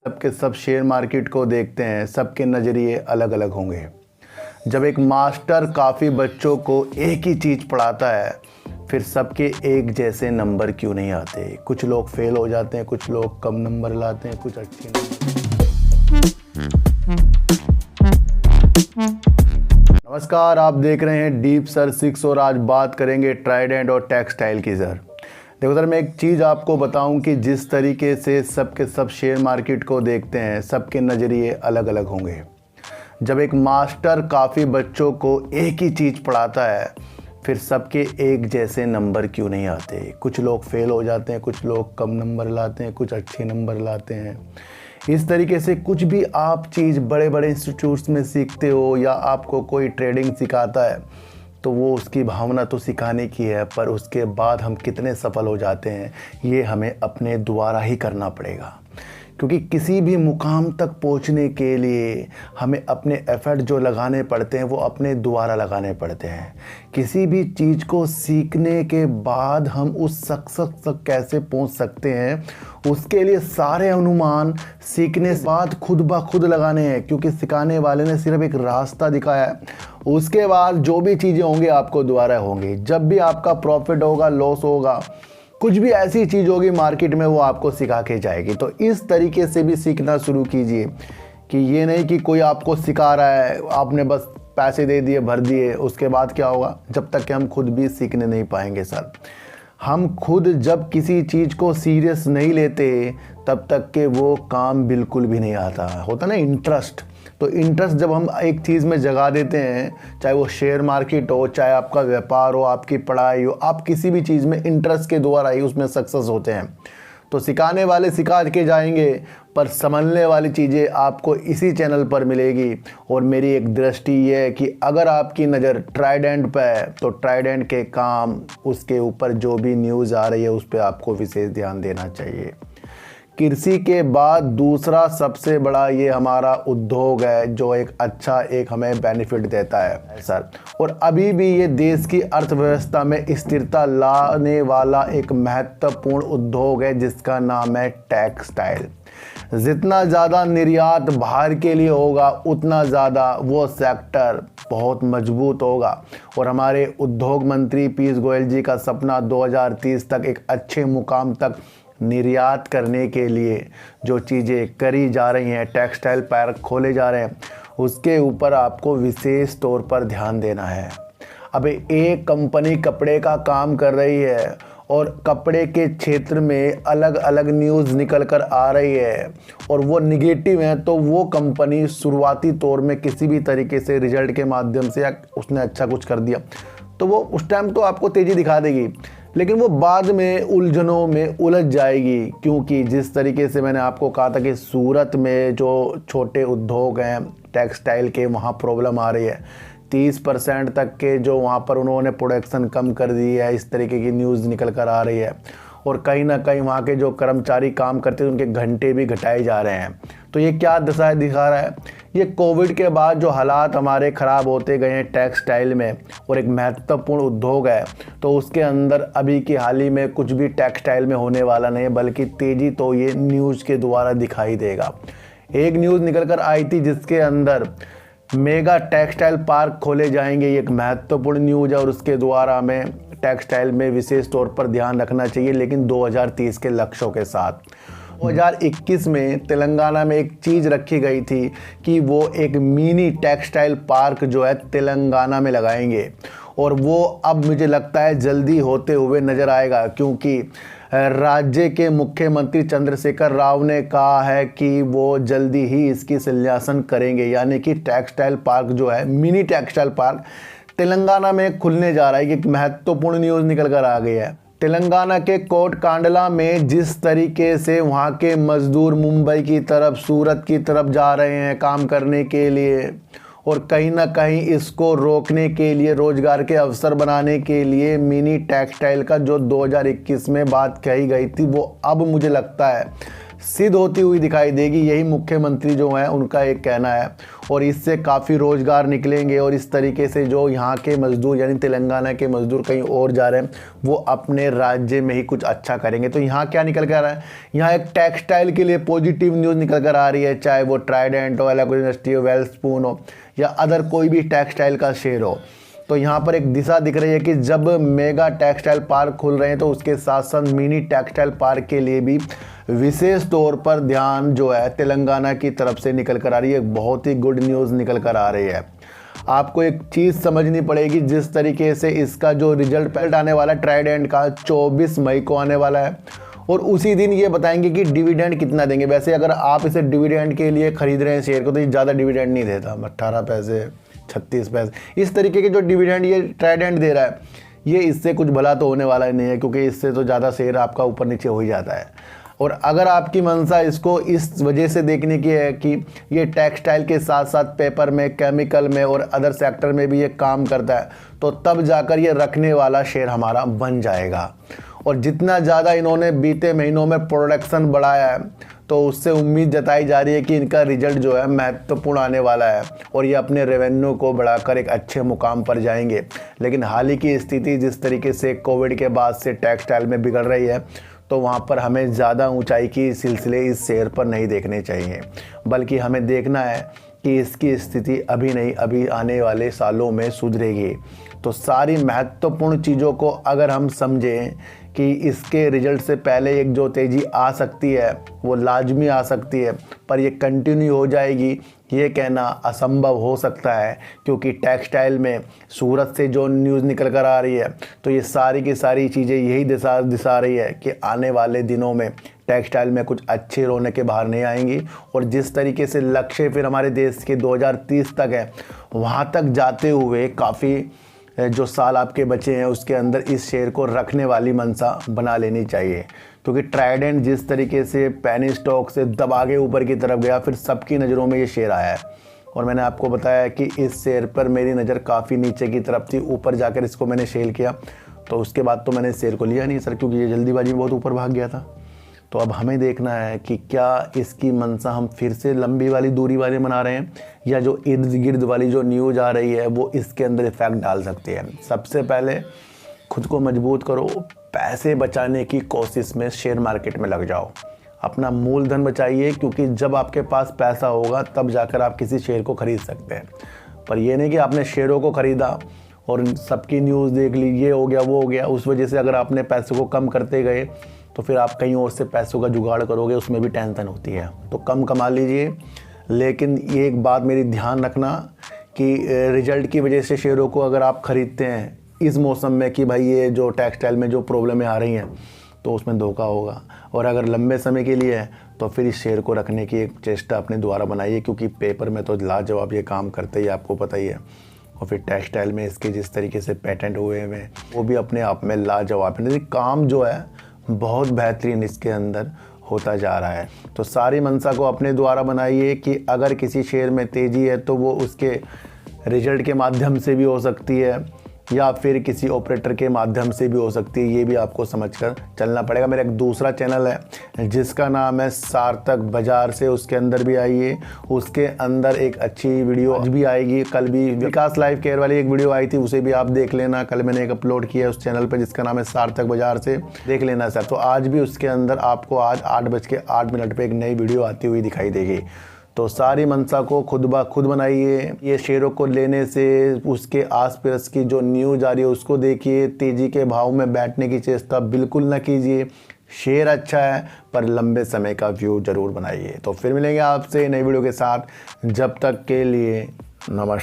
सबके सब share market को देखते हैं, सबके नज़रिए अलग अलग होंगे। जब एक मास्टर काफ़ी बच्चों को एक ही चीज़ पढ़ाता है, फिर सबके एक जैसे नंबर क्यों नहीं आते? कुछ लोग फेल हो जाते हैं, कुछ लोग कम नंबर लाते हैं, कुछ अच्छे नमस्कार, आप देख रहे हैं डीप सर 6 और आज बात करेंगे ट्राइडेंट और टेक्सटाइल की सर। देखो सर, मैं एक चीज़ आपको बताऊं कि जिस तरीके से सबके सब शेयर मार्केट को देखते हैं, सबके नज़रिए अलग अलग होंगे। जब एक मास्टर काफ़ी बच्चों को एक ही चीज़ पढ़ाता है, फिर सबके एक जैसे नंबर क्यों नहीं आते? कुछ लोग फेल हो जाते हैं, कुछ लोग कम नंबर लाते हैं, कुछ अच्छे नंबर लाते हैं। इस तरीके से कुछ भी आप चीज़ बड़े बड़े इंस्टीट्यूट्स में सीखते हो या आपको कोई ट्रेडिंग सिखाता है, तो वो उसकी भावना तो सिखाने की है, पर उसके बाद हम कितने सफल हो जाते हैं ये हमें अपने द्वारा ही करना पड़ेगा। क्योंकि किसी भी मुकाम तक पहुंचने के लिए हमें अपने एफर्ट जो लगाने पड़ते हैं वो अपने द्वारा लगाने पड़ते हैं। किसी भी चीज़ को सीखने के बाद हम उस सक्सेस तक कैसे पहुंच सकते हैं, उसके लिए सारे अनुमान सीखने के बाद खुद ब खुद लगाने हैं, क्योंकि सिखाने वाले ने सिर्फ एक रास्ता दिखाया है। उसके बाद जो भी चीज़ें होंगी आपको द्वारा होंगी। जब भी आपका प्रॉफिट होगा, लॉस होगा, कुछ भी ऐसी चीज़ होगी मार्केट में, वो आपको सिखा के जाएगी। तो इस तरीके से भी सीखना शुरू कीजिए कि ये नहीं कि कोई आपको सिखा रहा है, आपने बस पैसे दे दिए, भर दिए, उसके बाद क्या होगा? जब तक कि हम खुद भी सीखने नहीं पाएंगे सर। हम खुद जब किसी चीज़ को सीरियस नहीं लेते तब तक के वो काम बिल्कुल भी नहीं आता। होता ना इंटरेस्ट, तो इंटरेस्ट जब हम एक चीज़ में जगा देते हैं, चाहे वो शेयर मार्केट हो, चाहे आपका व्यापार हो, आपकी पढ़ाई हो, आप किसी भी चीज़ में इंटरेस्ट के द्वारा ही उसमें सक्सेस होते हैं। तो सिखाने वाले सिखा के जाएंगे, पर समझने वाली चीज़ें आपको इसी चैनल पर मिलेगी। और मेरी एक दृष्टि ये है कि अगर आपकी नज़र ट्राइडेंट पे है तो ट्राइडेंट के काम, उसके ऊपर जो भी न्यूज़ आ रही है उस पर आपको विशेष ध्यान देना चाहिए। कृषि के बाद दूसरा सबसे बड़ा ये हमारा उद्योग है, जो एक हमें बेनिफिट देता है सर। और अभी भी ये देश की अर्थव्यवस्था में स्थिरता लाने वाला एक महत्वपूर्ण उद्योग है, जिसका नाम है टेक्सटाइल। जितना ज़्यादा निर्यात बाहर के लिए होगा, उतना ज़्यादा वो सेक्टर बहुत मजबूत होगा। और हमारे उद्योग मंत्री पीयूष गोयल जी का सपना 2030 तक एक अच्छे मुकाम तक निर्यात करने के लिए जो चीज़ें करी जा रही हैं, टेक्सटाइल पार्क खोले जा रहे हैं, उसके ऊपर आपको विशेष तौर पर ध्यान देना है। अब एक कंपनी कपड़े का काम कर रही है और कपड़े के क्षेत्र में अलग अलग न्यूज़ निकल कर आ रही है और वो निगेटिव है, तो वो कंपनी शुरुआती तौर में किसी भी तरीके से रिजल्ट के माध्यम से या उसने अच्छा कुछ कर दिया तो वो उस टाइम तो आपको तेज़ी दिखा देगी, लेकिन वो बाद में उलझनों में उलझ जाएगी। क्योंकि जिस तरीके से मैंने आपको कहा था कि सूरत में जो छोटे उद्योग हैं टेक्सटाइल के, वहाँ प्रॉब्लम आ रही है। 30% तक के जो वहाँ पर उन्होंने प्रोडक्शन कम कर दी है, इस तरीके की न्यूज़ निकल कर आ रही है। और कहीं ना कहीं वहाँ के जो कर्मचारी काम करते हैं उनके घंटे भी घटाए जा रहे हैं। तो ये क्या दशा दिखा रहा है? ये कोविड के बाद जो हालात हमारे ख़राब होते गए हैं टेक्सटाइल में, और एक महत्वपूर्ण उद्योग है, तो उसके अंदर अभी की हाल ही में कुछ भी टेक्सटाइल में होने वाला नहीं है, बल्कि तेज़ी तो ये न्यूज़ के द्वारा दिखाई देगा। एक न्यूज़ निकल कर आई थी जिसके अंदर मेगा टेक्सटाइल पार्क खोले जाएंगे, ये एक महत्वपूर्ण न्यूज़ है और उसके द्वारा हमें टेक्सटाइल में विशेष तौर पर ध्यान रखना चाहिए, लेकिन 2030 के लक्ष्यों के साथ। 2021 में तेलंगाना में एक चीज़ रखी गई थी कि वो एक मिनी टेक्सटाइल पार्क जो है तेलंगाना में लगाएंगे, और वो अब मुझे लगता है जल्दी होते हुए नज़र आएगा, क्योंकि राज्य के मुख्यमंत्री चंद्रशेखर राव ने कहा है कि वो जल्दी ही इसकी संचालन करेंगे। यानी कि टेक्सटाइल पार्क जो है, मिनी टेक्सटाइल पार्क तेलंगाना में खुलने जा रहा है। एक महत्वपूर्ण न्यूज़ निकल कर आ गई है। तेलंगाना के कोटकांडला में जिस तरीके से वहाँ के मजदूर मुंबई की तरफ, सूरत की तरफ जा रहे हैं काम करने के लिए, और कहीं ना कहीं इसको रोकने के लिए, रोजगार के अवसर बनाने के लिए मिनी टेक्सटाइल का जो 2021 में बात कही गई थी, वो अब मुझे लगता है सिद्ध होती हुई दिखाई देगी। यही मुख्यमंत्री जो हैं उनका एक कहना है, और इससे काफ़ी रोज़गार निकलेंगे और इस तरीके से जो यहाँ के मज़दूर यानी तेलंगाना के मज़दूर कहीं और जा रहे हैं वो अपने राज्य में ही कुछ अच्छा करेंगे। तो यहाँ क्या निकल कर आ रहा है, यहाँ एक टेक्सटाइल के लिए पॉजिटिव न्यूज़ निकल कर आ रही है, चाहे वो ट्राइडेंट हो, एलाको इंडस्ट्री हो, वेलस्पून हो या अदर कोई भी टेक्सटाइल का शेयर हो। तो यहाँ पर एक दिशा दिख रही है कि जब मेगा टेक्सटाइल पार्क खुल रहे हैं तो उसके साथ साथ मिनी टेक्सटाइल पार्क के लिए भी विशेष तौर पर ध्यान जो है तेलंगाना की तरफ से निकल कर आ रही है। बहुत ही गुड न्यूज़ निकल कर आ रही है। आपको एक चीज़ समझनी पड़ेगी, जिस तरीके से इसका जो रिजल्ट आने वाला ट्राइडेंट का 24 मई को आने वाला है, और उसी दिन ये बताएंगे कि डिविडेंड कितना देंगे। वैसे अगर आप इसे डिविडेंड के लिए ख़रीद रहे हैं शेयर को तो ये ज़्यादा डिविडेंड नहीं देता, 18 पैसे 36 पैसे इस तरीके के जो डिविडेंड ये ट्राइडेंट दे रहा है, ये इससे कुछ भला तो होने वाला ही नहीं है, क्योंकि इससे तो ज़्यादा शेयर आपका ऊपर नीचे हो ही जाता है। और अगर आपकी मंशा इसको इस वजह से देखने की है कि ये टेक्सटाइल के साथ साथ पेपर में, केमिकल में और अदर सेक्टर में भी ये काम करता है, तो तब जाकर ये रखने वाला शेयर हमारा बन जाएगा। और जितना ज़्यादा इन्होंने बीते महीनों में प्रोडक्शन बढ़ाया है, तो उससे उम्मीद जताई जा रही है कि इनका रिजल्ट जो है महत्वपूर्ण आने वाला है और ये अपने रेवेन्यू को बढ़ाकर एक अच्छे मुकाम पर जाएंगे। लेकिन हाल ही की स्थिति जिस तरीके से कोविड के बाद से टेक्सटाइल में बिगड़ रही है, तो वहाँ पर हमें ज़्यादा ऊंचाई की सिलसिले इस शेयर पर नहीं देखने चाहिए, बल्कि हमें देखना है कि इसकी स्थिति अभी नहीं, अभी आने वाले सालों में सुधरेगी। तो सारी महत्वपूर्ण चीज़ों को अगर हम समझें कि इसके रिजल्ट से पहले एक जो तेज़ी आ सकती है वो लाजमी आ सकती है, पर ये कंटिन्यू हो जाएगी ये कहना असंभव हो सकता है, क्योंकि टेक्सटाइल में सूरत से जो न्यूज़ निकल कर आ रही है तो ये सारी की सारी चीज़ें यही दिशा रही है कि आने वाले दिनों में टेक्सटाइल में कुछ अच्छी रौनकें बाहर नहीं आएंगी। और जिस तरीके से लक्ष्य फिर हमारे देश के 2030 तक है, वहाँ तक जाते हुए काफ़ी जो साल आपके बचे हैं उसके अंदर इस शेयर को रखने वाली मंशा बना लेनी चाहिए। क्योंकि ट्राइडेंट जिस तरीके से पेनी स्टॉक से दबा के ऊपर की तरफ गया, फिर सबकी नज़रों में ये शेयर आया है। और मैंने आपको बताया कि इस शेयर पर मेरी नज़र काफ़ी नीचे की तरफ थी, ऊपर जाकर इसको मैंने सेल किया, तो उसके बाद तो मैंने इस शेयर को लिया नहीं सर, क्योंकि ये जल्दीबाजी में बहुत ऊपर भाग गया था। तो अब हमें देखना है कि क्या इसकी मंशा हम फिर से लंबी वाली दूरी वाले बना रहे हैं, या जो इर्द गिर्द वाली जो न्यूज़ आ रही है वो इसके अंदर इफेक्ट डाल सकती है। सबसे पहले खुद को मजबूत करो, पैसे बचाने की कोशिश में शेयर मार्केट में लग जाओ, अपना मूलधन बचाइए, क्योंकि जब आपके पास पैसा होगा तब जाकर आप किसी शेयर को ख़रीद सकते हैं। पर ये नहीं कि आपने शेयरों को ख़रीदा और सबकी न्यूज़ देख ली, ये हो गया वो हो गया, उस वजह से अगर आपने पैसे को कम करते गए तो फिर आप कहीं और से पैसों का जुगाड़ करोगे, उसमें भी टेंशन होती है। तो कम कमा लीजिए, लेकिन ये एक बात मेरी ध्यान रखना कि रिजल्ट की वजह से शेयरों को अगर आप ख़रीदते हैं इस मौसम में कि भाई ये जो टेक्सटाइल में जो प्रॉब्लमें आ रही हैं, तो उसमें धोखा होगा। और अगर लंबे समय के लिए है तो फिर इस शेयर को रखने की एक चेष्टा अपने द्वारा बनाइए, क्योंकि पेपर में तो लाजवाब ये काम करते ही आपको पता ही है। और फिर टेक्सटाइल में इसके जिस तरीके से पेटेंट हुए हैं वो भी अपने आप में लाजवाब है। काम जो है बहुत बेहतरीन इसके अंदर होता जा रहा है। तो सारी मंशा को अपने द्वारा बनाइए कि अगर किसी शेयर में तेज़ी है तो वो उसके रिजल्ट के माध्यम से भी हो सकती है या फिर किसी ऑपरेटर के माध्यम से भी हो सकती है, ये भी आपको समझकर चलना पड़ेगा। मेरा एक दूसरा चैनल है जिसका नाम है सार्थक बाजार से, उसके अंदर भी आइए, उसके अंदर एक अच्छी वीडियो आज भी आएगी, कल भी विकास लाइफ केयर वाली एक वीडियो आई थी, उसे भी आप देख लेना। कल मैंने एक अपलोड किया है उस चैनल पर जिसका नाम है सार्थक बाजार से, देख लेना सर। तो आज भी उसके अंदर आपको आज 8:08 पर एक नई वीडियो आती हुई दिखाई देगी। तो सारी मंशा को खुद ब खुद बनाइए। ये शेयरों को लेने से उसके आसपास की जो न्यूज़ आ रही है उसको देखिए, तेज़ी के भाव में बैठने की चेष्टा बिल्कुल ना कीजिए। शेयर अच्छा है पर लंबे समय का व्यू ज़रूर बनाइए। तो फिर मिलेंगे आपसे नई वीडियो के साथ, जब तक के लिए नमस्कार।